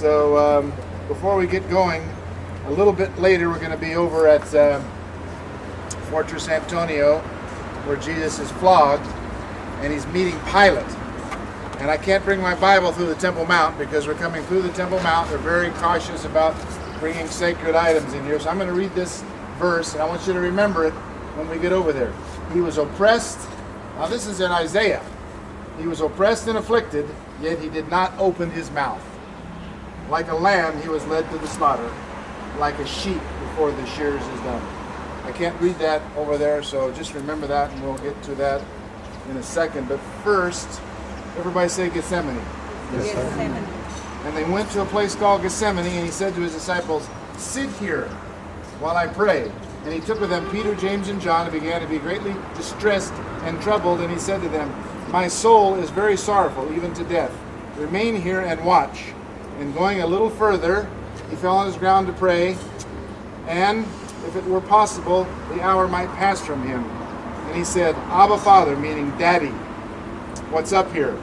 So before we get going, a little bit later we're going to be over at Fortress Antonio, where Jesus is flogged, and he's meeting Pilate. And I can't bring my Bible through the Temple Mount because we're coming through the Temple Mount. They're very cautious about bringing sacred items in here. So I'm going to read this verse, and I want you to remember it when we get over there. He was oppressed. Now this is in Isaiah. He was oppressed and afflicted, yet he did not open his mouth. Like a lamb he was led to the slaughter, like a sheep before the shears is done. I can't read that over there, so just remember that, and we'll get to that in a second. But first, everybody say Gethsemane. Gethsemane. And they went to a place called Gethsemane, and he said to his disciples, "Sit here while I pray." And he took with them Peter, James, and John, and began to be greatly distressed and troubled. And he said to them, "My soul is very sorrowful, even to death. Remain here and watch." And going a little further, he fell on his ground to pray, and if it were possible, the hour might pass from him. And he said, "Abba, Father," meaning Daddy, "what's up here?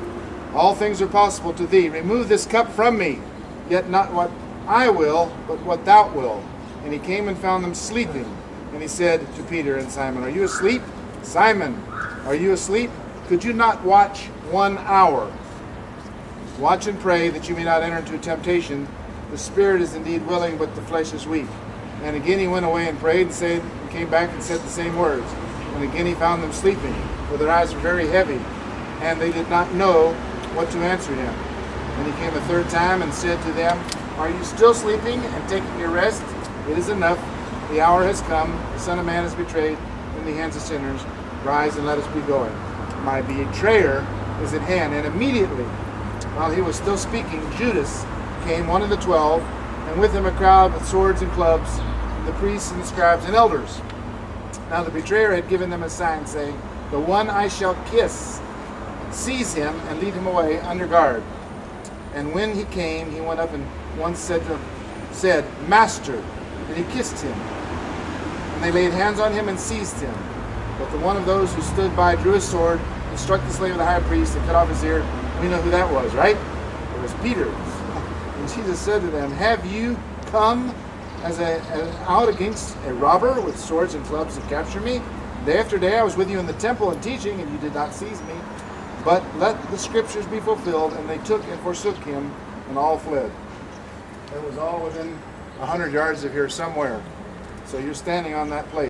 All things are possible to thee. Remove this cup from me, yet not what I will, but what thou wilt." And he came and found them sleeping. And he said to Peter and Simon, "Are you asleep? Simon, are you asleep? Could you not watch 1 hour? Watch and pray that you may not enter into temptation. The spirit is indeed willing, but the flesh is weak." And again he went away and prayed, and came back and said the same words. And again he found them sleeping, for their eyes were very heavy, and they did not know what to answer him. And he came a third time and said to them, "Are you still sleeping and taking your rest? It is enough. The hour has come. The Son of Man is betrayed in the hands of sinners. Rise and let us be going. My betrayer is at hand." And immediately, while he was still speaking, Judas came, one of the 12, and with him a crowd with swords and clubs, and the priests and the scribes and elders. Now the betrayer had given them a sign, saying, "The one I shall kiss, seize him and lead him away under guard." And when he came, he went up and once said, "Master," and he kissed him. And they laid hands on him and seized him. But the one of those who stood by drew his sword and struck the slave of the high priest and cut off his ear. We know who that was, right? It was Peter. And Jesus said to them, "Have you come out against a robber with swords and clubs to capture me? Day after day I was with you in the temple and teaching, and you did not seize me. But let the scriptures be fulfilled." And they took and forsook him, and all fled. It was all within 100 yards of here somewhere. So you're standing on that place.